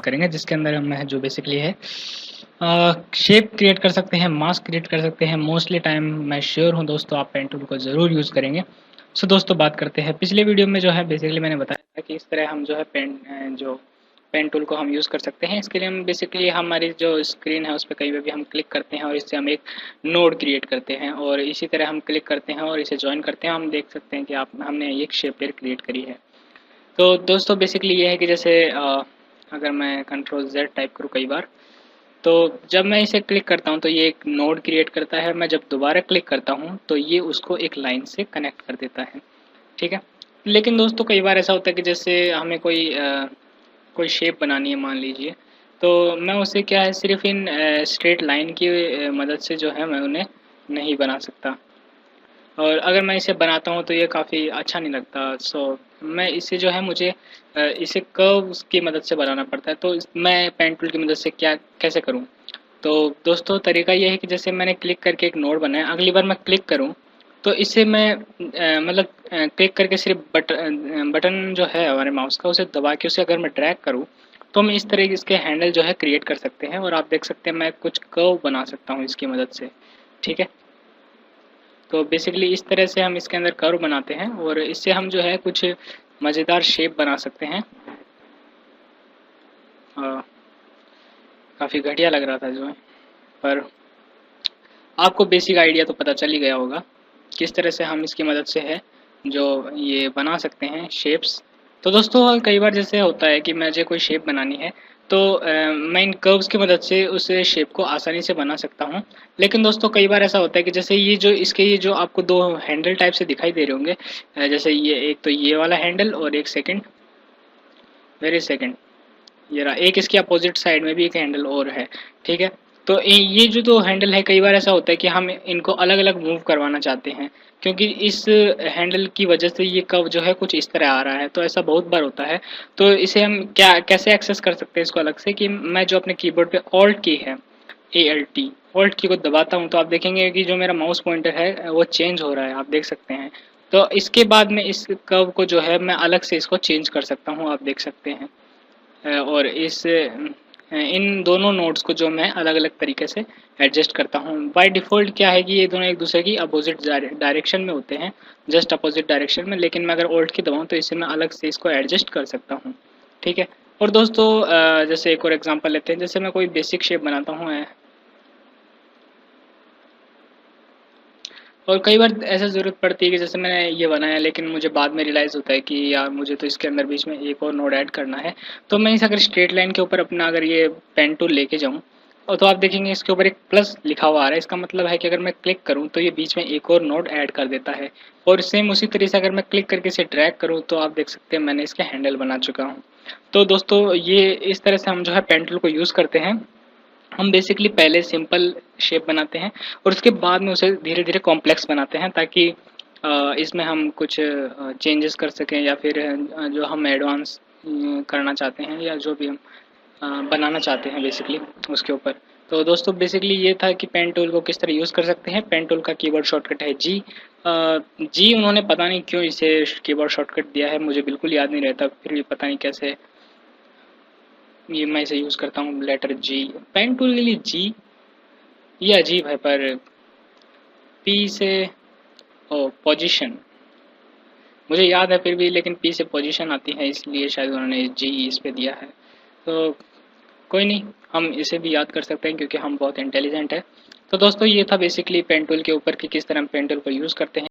करेंगे, जिसके अंदर हम जो बेसिकली है शेप क्रिएट कर सकते हैं, मास्क क्रिएट कर सकते हैं। मोस्टली टाइम मैं श्योर हूँ दोस्तों आप पेन टूल को ज़रूर यूज़ करेंगे। सो दोस्तों बात करते हैं, पिछले वीडियो में जो है बेसिकली मैंने बताया था कि इस तरह हम जो है पेन टूल को हम यूज़ कर सकते हैं। इसके लिए हम बेसिकली हमारी जो स्क्रीन है उस पर कहीं भी हम क्लिक करते हैं और इससे हम एक नोड क्रिएट करते हैं, और इसी तरह हम क्लिक करते हैं और इसे ज्वाइन करते हैं। हम देख सकते हैं कि हमने एक शेप लेयर क्रिएट करी है। तो दोस्तों बेसिकली ये है कि जैसे अगर मैं कंट्रोल Z टाइप करूँ कई बार, तो जब मैं इसे क्लिक करता हूँ तो ये एक नोड क्रिएट करता है। मैं जब दोबारा क्लिक करता हूँ तो ये उसको एक लाइन से कनेक्ट कर देता है, ठीक है। लेकिन दोस्तों कई बार ऐसा होता है कि जैसे हमें कोई शेप बनानी है मान लीजिए, तो मैं उसे क्या है सिर्फ इन स्ट्रेट लाइन की मदद से जो है मैं उन्हें नहीं बना सकता, और अगर मैं इसे बनाता हूँ तो ये काफ़ी अच्छा नहीं लगता। सो मैं इसे जो है मुझे इसे कर्व्स की मदद से बनाना पड़ता है। तो मैं पेन टूल की मदद से क्या कैसे करूँ? तो दोस्तों तरीका ये है कि जैसे मैंने क्लिक करके एक नोड बनाया, अगली बार मैं क्लिक करूँ तो इसे मैं मतलब क्लिक करके सिर्फ बटन जो है हमारे माउस का उसे दबा के उसे अगर मैं ड्रैग करूँ तो मैं इस तरह इसके हैंडल जो है क्रिएट कर सकते हैं, और आप देख सकते हैं मैं कुछ कर्व बना सकता हूँ इसकी मदद से, ठीक है। तो बेसिकली इस तरह से हम इसके अंदर कर्व बनाते हैं और इससे हम जो है कुछ मज़ेदार शेप बना सकते हैं। काफ़ी घटिया लग रहा था जो है, पर आपको बेसिक आइडिया तो पता चल ही गया होगा किस तरह से हम इसकी मदद से है जो ये बना सकते हैं शेप्स। तो दोस्तों कई बार जैसे होता है कि मुझे कोई शेप बनानी है तो मैं इन कर्व्स की मदद से उस शेप को आसानी से बना सकता हूँ। लेकिन दोस्तों कई बार ऐसा होता है कि जैसे ये जो आपको दो हैंडल टाइप से दिखाई दे रहे होंगे, जैसे ये एक तो ये वाला हैंडल और एक सेकंड वेरी सेकंड ये रहा, एक इसके अपोजिट साइड में भी एक हैंडल और है, ठीक है। तो ये जो दो हैंडल है कई बार ऐसा होता है कि हम इनको अलग अलग मूव करवाना चाहते हैं, क्योंकि इस हैंडल की वजह से ये कर्व जो है कुछ इस तरह आ रहा है। तो ऐसा बहुत बार होता है। तो इसे हम कैसे एक्सेस कर सकते हैं इसको अलग से, कि मैं जो अपने कीबोर्ड पे ऑल्ट की है ALT ऑल्ट की को दबाता हूँ तो आप देखेंगे कि जो मेरा माउस पॉइंटर है वो चेंज हो रहा है, आप देख सकते हैं। तो इसके बाद में इस कर्व को जो है मैं अलग से इसको चेंज कर सकता हूँ, आप देख सकते हैं। और इन दोनों नोड्स को जो मैं अलग अलग तरीके से एडजस्ट करता हूँ। बाय डिफ़ॉल्ट क्या है कि ये दोनों एक दूसरे की अपोजिट डायरेक्शन में होते हैं, जस्ट अपोजिट डायरेक्शन में, लेकिन मैं अगर ऑल्ट की दबाऊँ तो इसे मैं अलग से इसको एडजस्ट कर सकता हूँ, ठीक है। और दोस्तों जैसे एक और एग्जांपल लेते हैं, जैसे मैं कोई बेसिक शेप बनाता हूँ और कई बार ऐसा ज़रूरत पड़ती है कि जैसे मैंने ये बनाया लेकिन मुझे बाद में रियलाइज़ होता है कि यार मुझे तो इसके अंदर बीच में एक और नोड ऐड करना है। तो मैं इस अगर स्ट्रेट लाइन के ऊपर अपना अगर ये पेन टूल लेके जाऊँ और तो आप देखेंगे इसके ऊपर एक प्लस लिखा हुआ आ रहा है। इसका मतलब है कि अगर मैं क्लिक करूँ तो ये बीच में एक और नोड ऐड कर देता है, और सेम उसी तरीके से अगर मैं क्लिक करके इसे ड्रैग करूँ तो आप देख सकते हैं मैंने इसके हैंडल बना चुका हूँ। तो दोस्तों ये इस तरह से हम जो है पेन टूल को यूज़ करते हैं। हम बेसिकली पहले सिंपल शेप बनाते हैं और उसके बाद में उसे धीरे धीरे कॉम्प्लेक्स बनाते हैं, ताकि इसमें हम कुछ चेंजेस कर सकें, या फिर जो हम एडवांस करना चाहते हैं या जो भी हम बनाना चाहते हैं बेसिकली उसके ऊपर। तो दोस्तों बेसिकली ये था कि पेन टूल को किस तरह यूज़ कर सकते हैं। पेन टूल का कीबोर्ड शॉर्टकट है जी। जी उन्होंने पता नहीं क्यों इसे कीबोर्ड शॉर्टकट दिया है, मुझे बिल्कुल याद नहीं रहता, फिर भी पता नहीं कैसे ये मैं इसे यूज़ करता हूँ। लेटर जी पेन टूल के लिए जी ये अजीब है, पर पी से ओ पोजीशन मुझे याद है फिर भी, लेकिन पी से पोजीशन आती है इसलिए शायद उन्होंने जी इस पे दिया है। तो कोई नहीं, हम इसे भी याद कर सकते हैं क्योंकि हम बहुत इंटेलिजेंट है। तो दोस्तों ये था बेसिकली पेन टूल के ऊपर कि किस तरह हम पेन टूल को यूज़ करते हैं।